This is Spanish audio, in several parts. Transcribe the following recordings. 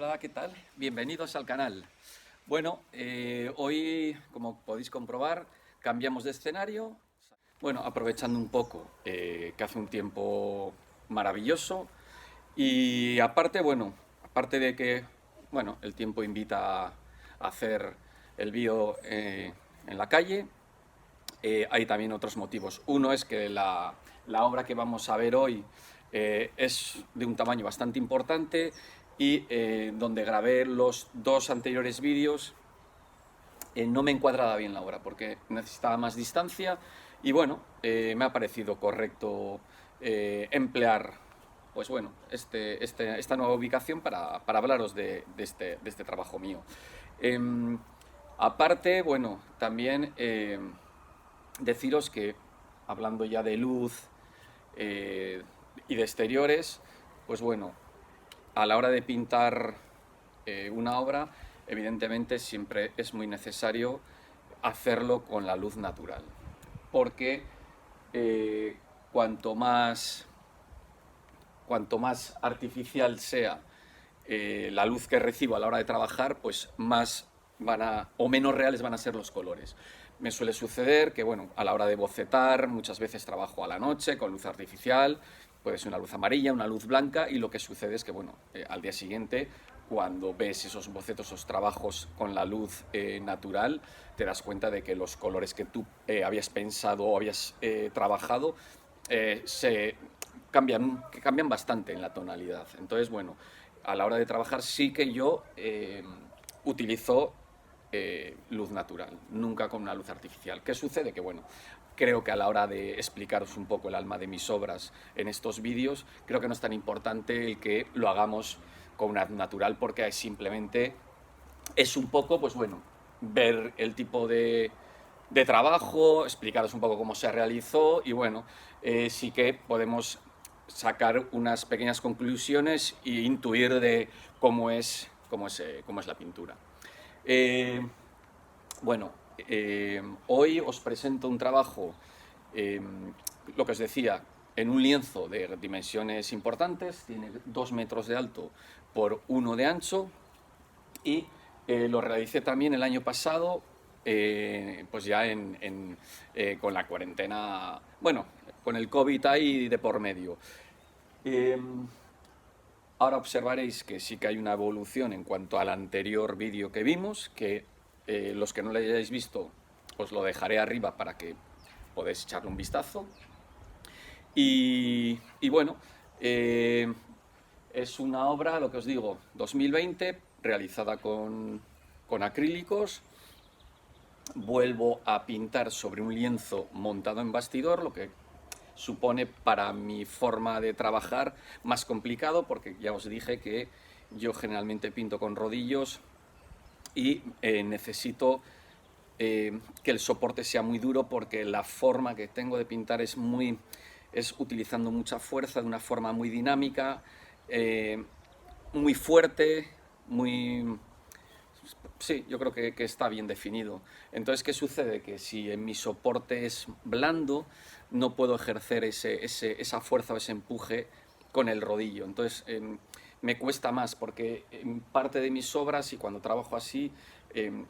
Hola, ¿qué tal? Bienvenidos al canal. Bueno, hoy, como podéis comprobar, cambiamos de escenario. Bueno, aprovechando un poco que hace un tiempo maravilloso y aparte, bueno, aparte de que, bueno, el tiempo invita a hacer el vídeo en la calle, hay también otros motivos. Uno es que la obra que vamos a ver hoy es de un tamaño bastante importante y donde grabé los dos anteriores vídeos no me encuadraba bien la obra porque necesitaba más distancia y bueno, me ha parecido correcto emplear pues bueno, esta nueva ubicación para hablaros de este trabajo mío. Em, Aparte, bueno, también deciros que, hablando ya de luz y de exteriores, pues bueno, a la hora de pintar una obra, evidentemente siempre es muy necesario hacerlo con la luz natural, porque eh, cuanto más, cuanto más artificial sea la luz que recibo a la hora de trabajar, pues más o menos reales van a ser los colores. Me suele suceder que, bueno, a la hora de bocetar, muchas veces trabajo a la noche con luz artificial, puede ser una luz amarilla, una luz blanca, y lo que sucede es que, bueno, al día siguiente, cuando ves esos bocetos, esos trabajos con la luz natural, te das cuenta de que los colores que tú habías pensado o habías trabajado se cambian bastante en la tonalidad. Entonces, bueno, a la hora de trabajar sí que yo utilizo luz natural, nunca con una luz artificial. ¿Qué sucede? Que bueno, creo que a la hora de explicaros un poco el alma de mis obras en estos vídeos, creo que no es tan importante el que lo hagamos con una luz natural porque simplemente es un poco, pues bueno, ver el tipo de trabajo, explicaros un poco cómo se realizó y bueno, sí que podemos sacar unas pequeñas conclusiones e intuir de cómo es la pintura. Eh, bueno, hoy os presento un trabajo, eh, lo que os decía, en un lienzo de dimensiones importantes, tiene 2 metros de alto por 1 de ancho y lo realicé también el año pasado, pues ya con la cuarentena, bueno, con el COVID ahí de por medio. Eh, Ahora observaréis que sí que hay una evolución en cuanto al anterior vídeo que vimos, que los que no lo hayáis visto os lo dejaré arriba para que podáis echarle un vistazo. Y bueno, eh, es una obra, lo que os digo, 2020, realizada con acrílicos. Vuelvo a pintar sobre un lienzo montado en bastidor, lo que supone para mi forma de trabajar más complicado, porque ya os dije que yo generalmente pinto con rodillos y necesito que el soporte sea muy duro porque la forma que tengo de pintar es utilizando mucha fuerza de una forma muy dinámica, eh, muy fuerte, muy... Sí, yo creo que está bien definido. Entonces, ¿qué sucede? Que si en mi soporte es blando, no puedo ejercer esa fuerza o ese empuje con el rodillo. Entonces, me cuesta más porque en parte de mis obras y cuando trabajo así, em,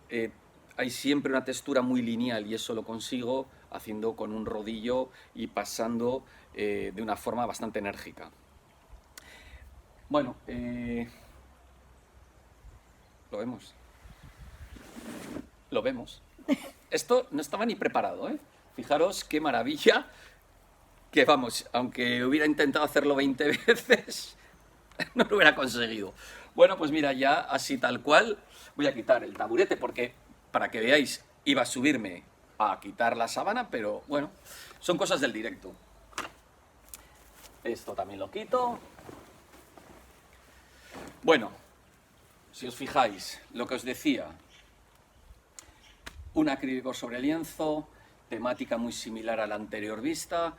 eh, hay siempre una textura muy lineal y eso lo consigo haciendo con un rodillo y pasando de una forma bastante enérgica. Bueno, lo vemos. Lo vemos. Esto no estaba ni preparado, ¿eh? Fijaros qué maravilla que vamos, aunque hubiera intentado hacerlo 20 veces, no lo hubiera conseguido. Bueno, pues mira, ya así tal cual, voy a quitar el taburete porque, para que veáis, iba a subirme a quitar la sábana, pero bueno, son cosas del directo. Esto también lo quito. Bueno, si os fijáis, lo que os decía, un acrílico sobre lienzo, temática muy similar a la anterior vista.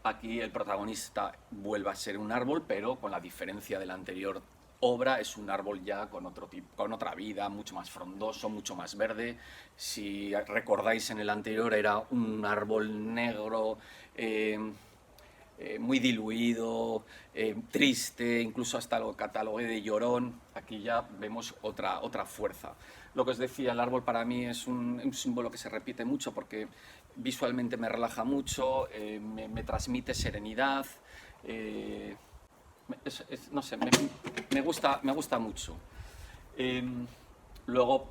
Aquí el protagonista vuelve a ser un árbol, pero con la diferencia de la anterior obra, es un árbol ya con otro tipo, con otra vida, mucho más frondoso, mucho más verde. Si recordáis, en el anterior era un árbol negro, muy diluido, triste, incluso hasta lo catalogué de llorón. Aquí ya vemos otra fuerza. Lo que os decía, el árbol para mí es un símbolo que se repite mucho porque visualmente me relaja mucho, me transmite serenidad, no sé, me gusta mucho. Luego,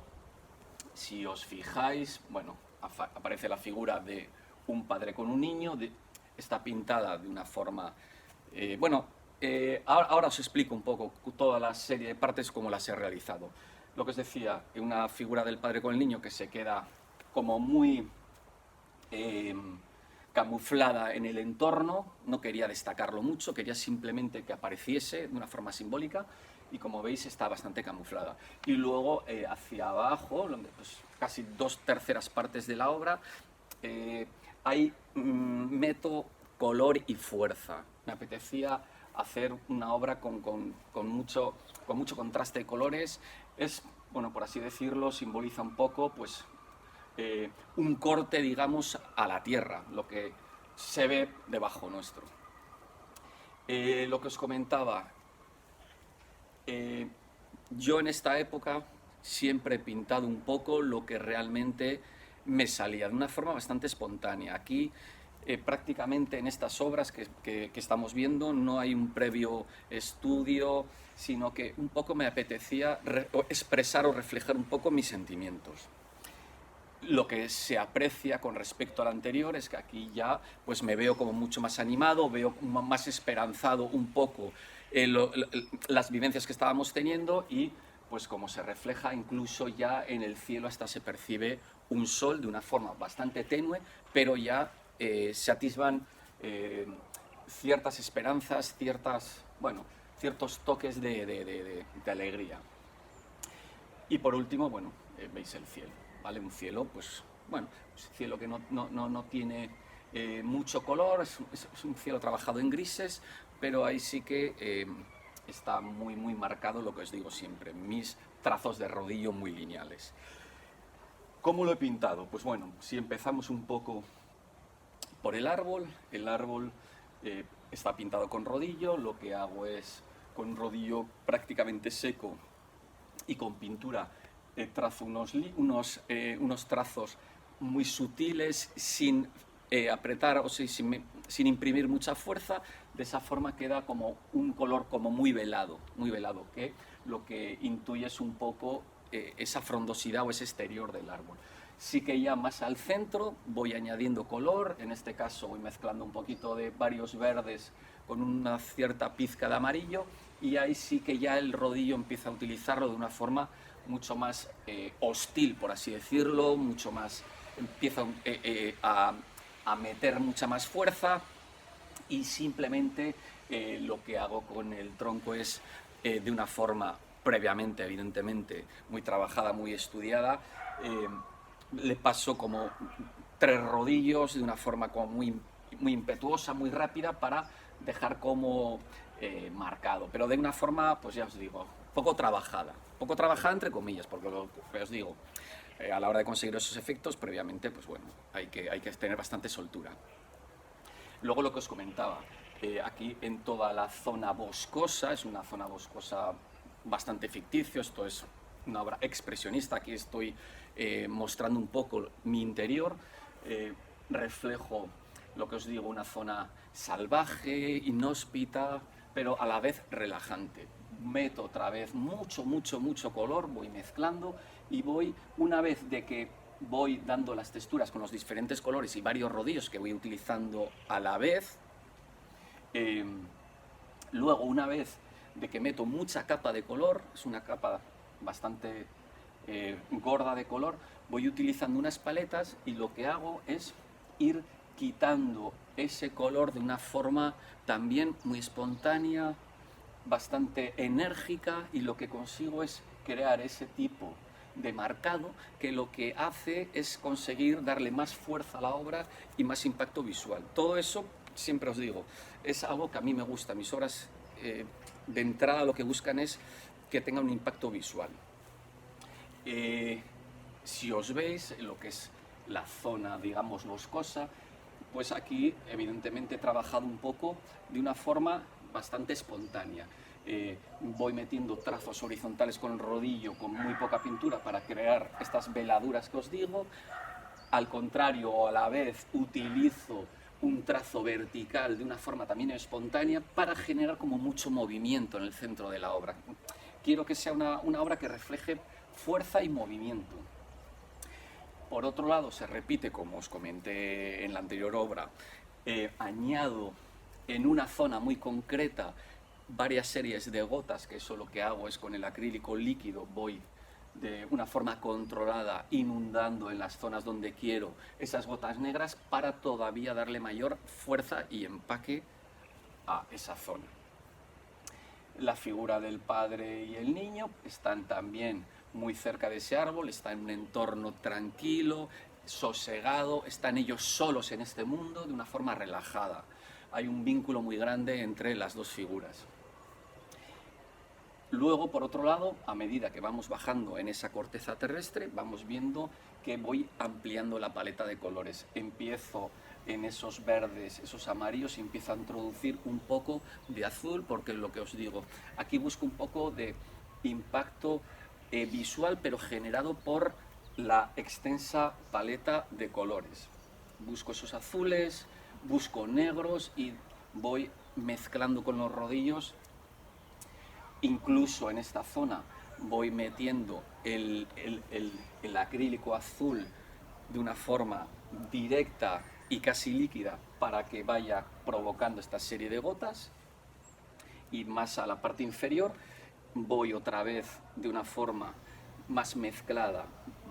si os fijáis, bueno, aparece la figura de un padre con un niño, está pintada de una forma... bueno, ahora os explico un poco toda la serie de partes cómo las he realizado. Lo que os decía, una figura del padre con el niño que se queda como muy camuflada en el entorno, no quería destacarlo mucho, quería simplemente que apareciese de una forma simbólica y como veis está bastante camuflada. Y luego hacia abajo, donde, pues, casi 2/3 partes de la obra, hay meto color y fuerza. Me apetecía hacer una obra con mucho contraste de colores. Es, bueno, por así decirlo, simboliza un poco, pues, un corte, digamos, a la tierra, lo que se ve debajo nuestro. Lo que os comentaba, yo en esta época siempre he pintado un poco lo que realmente me salía, de una forma bastante espontánea. Aquí, prácticamente en estas obras que estamos viendo, no hay un previo estudio, sino que un poco me apetecía expresar o reflejar un poco mis sentimientos. Lo que se aprecia con respecto al anterior es que aquí ya pues me veo como mucho más animado, veo más esperanzado un poco las vivencias que estábamos teniendo y pues como se refleja incluso ya en el cielo hasta se percibe un sol de una forma bastante tenue, pero ya se atisban ciertas esperanzas, ciertos toques de alegría. Y por último, bueno, veis el cielo, ¿vale? Un cielo, pues, bueno, un cielo que no tiene mucho color, es un cielo trabajado en grises, pero ahí sí que está muy marcado lo que os digo siempre, mis trazos de rodillo muy lineales. ¿Cómo lo he pintado? Pues bueno, si empezamos un poco por el árbol está pintado con rodillo, lo que hago es con un rodillo prácticamente seco y con pintura trazo unos trazos muy sutiles sin apretar o sin imprimir mucha fuerza, de esa forma queda como un color como muy velado, que lo que intuye es un poco esa frondosidad o ese exterior del árbol. Sí que ya más al centro voy añadiendo color, en este caso voy mezclando un poquito de varios verdes con una cierta pizca de amarillo y ahí sí que ya el rodillo empieza a utilizarlo de una forma mucho más hostil, por así decirlo, mucho más, empieza a meter mucha más fuerza y simplemente lo que hago con el tronco es de una forma previamente, evidentemente, muy trabajada, muy estudiada, le paso como 3 rodillos de una forma como muy impetuosa, muy rápida para dejar como marcado, pero de una forma, pues ya os digo, poco trabajada entre comillas, porque lo que os digo, a la hora de conseguir esos efectos, previamente, pues bueno, hay que tener bastante soltura. Luego lo que os comentaba, aquí en toda la zona boscosa, es una zona boscosa bastante ficticio, esto es una obra expresionista, aquí estoy mostrando un poco mi interior, reflejo lo que os digo, una zona salvaje, inhóspita, pero a la vez relajante. Meto otra vez mucho color, voy mezclando y voy, una vez de que voy dando las texturas con los diferentes colores y varios rodillos que voy utilizando a la vez, luego una vez de que meto mucha capa de color, es una capa bastante gorda de color, voy utilizando unas paletas y lo que hago es ir quitando ese color de una forma también muy espontánea, bastante enérgica, y lo que consigo es crear ese tipo de marcado que lo que hace es conseguir darle más fuerza a la obra y más impacto visual. Todo eso, siempre os digo, es algo que a mí me gusta. Mis obras de entrada lo que buscan es que tenga un impacto visual. Si os veis lo que es la zona, digamos, boscosa, Pues aquí, evidentemente, he trabajado un poco de una forma bastante espontánea. Voy metiendo trazos horizontales con el rodillo, con muy poca pintura, para crear estas veladuras que os digo. Al contrario, o a la vez, utilizo un trazo vertical de una forma también espontánea para generar como mucho movimiento en el centro de la obra. Quiero que sea una obra que refleje fuerza y movimiento. Por otro lado, se repite, como os comenté en la anterior obra, añado en una zona muy concreta varias series de gotas, que eso lo que hago es con el acrílico líquido, voy de una forma controlada inundando en las zonas donde quiero esas gotas negras para todavía darle mayor fuerza y empaque a esa zona. La figura del padre y el niño están también muy cerca de ese árbol, está en un entorno tranquilo, sosegado, están ellos solos en este mundo de una forma relajada. Hay un vínculo muy grande entre las dos figuras. Luego, por otro lado, a medida que vamos bajando en esa corteza terrestre, vamos viendo que voy ampliando la paleta de colores. Empiezo en esos verdes, esos amarillos, y empiezo a introducir un poco de azul, porque es lo que os digo. Aquí busco un poco de impacto visual, pero generado por la extensa paleta de colores. Busco esos azules, busco negros y voy mezclando con los rodillos. Incluso en esta zona voy metiendo el acrílico azul de una forma directa y casi líquida para que vaya provocando esta serie de gotas. Y más a la parte inferior voy otra vez de una forma más mezclada,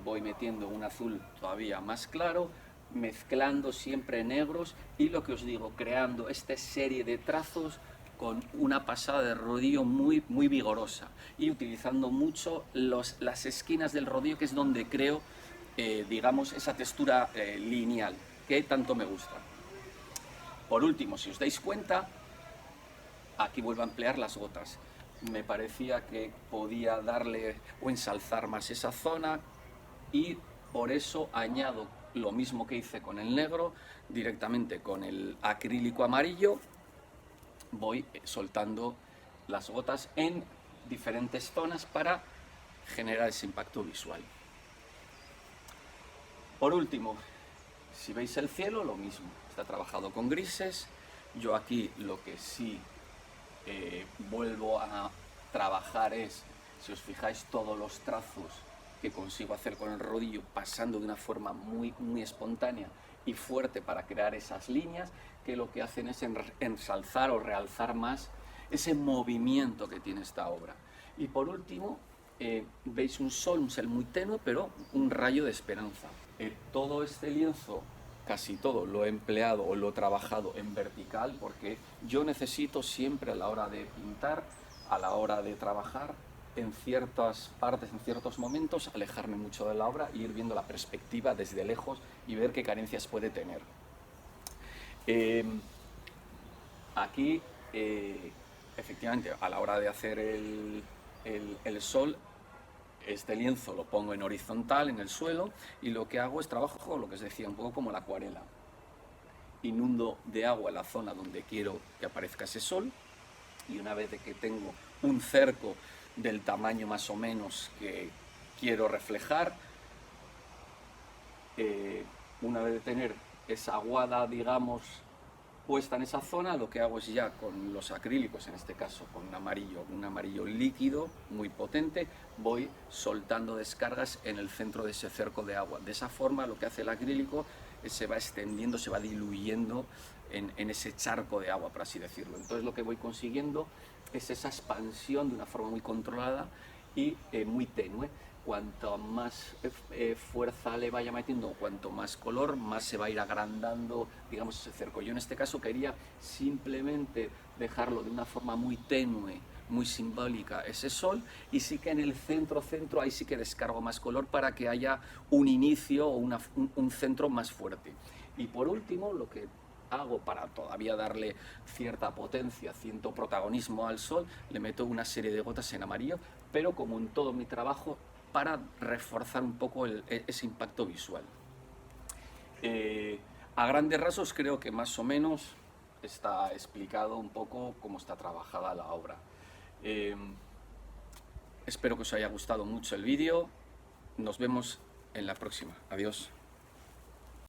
voy metiendo un azul todavía más claro, mezclando siempre negros y, lo que os digo, creando esta serie de trazos con una pasada de rodillo muy vigorosa y utilizando mucho las esquinas del rodillo, que es donde creo, digamos, esa textura lineal que tanto me gusta. Por último, si os dais cuenta, aquí vuelvo a emplear las gotas. Me parecía que podía darle o ensalzar más esa zona y por eso añado lo mismo que hice con el negro, directamente con el acrílico amarillo. Voy soltando las gotas en diferentes zonas para generar ese impacto visual. Por último, si veis el cielo, lo mismo. Está trabajado con grises. Yo aquí lo que sí vuelvo a trabajar es, si os fijáis, todos los trazos que consigo hacer con el rodillo, pasando de una forma muy espontánea y fuerte para crear esas líneas, que lo que hacen es ensalzar o realzar más ese movimiento que tiene esta obra. Y por último, veis un sol muy tenue, pero un rayo de esperanza. Todo este lienzo, casi todo, lo he empleado o lo he trabajado en vertical, porque yo necesito siempre, a la hora de pintar, a la hora de trabajar, en ciertas partes, en ciertos momentos, alejarme mucho de la obra e ir viendo la perspectiva desde lejos y ver qué carencias puede tener. Aquí, efectivamente, a la hora de hacer el sol, este lienzo lo pongo en horizontal, en el suelo, y lo que hago es trabajo, lo que os decía, un poco como la acuarela. Inundo de agua la zona donde quiero que aparezca ese sol, y una vez de que tengo un cerco del tamaño más o menos que quiero reflejar, una vez de tener esa aguada, digamos, puesta en esa zona, lo que hago es ya con los acrílicos, en este caso con un amarillo líquido muy potente, voy soltando descargas en el centro de ese cerco de agua. De esa forma, lo que hace el acrílico es se va extendiendo, se va diluyendo en ese charco de agua, por así decirlo. Entonces lo que voy consiguiendo es esa expansión de una forma muy controlada y muy tenue. Cuanto más fuerza le vaya metiendo, cuanto más color, más se va a ir agrandando, digamos, ese cerco. Yo en este caso quería simplemente dejarlo de una forma muy tenue, muy simbólica, ese sol, y sí que en el centro ahí sí que descargo más color para que haya un inicio o un centro más fuerte. Y por último, lo que hago para todavía darle cierta potencia, cierto protagonismo al sol, le meto una serie de gotas en amarillo, pero como en todo mi trabajo, para reforzar un poco ese impacto visual. A grandes rasgos creo que más o menos está explicado un poco cómo está trabajada la obra. Espero que os haya gustado mucho el vídeo. Nos vemos en la próxima. Adiós.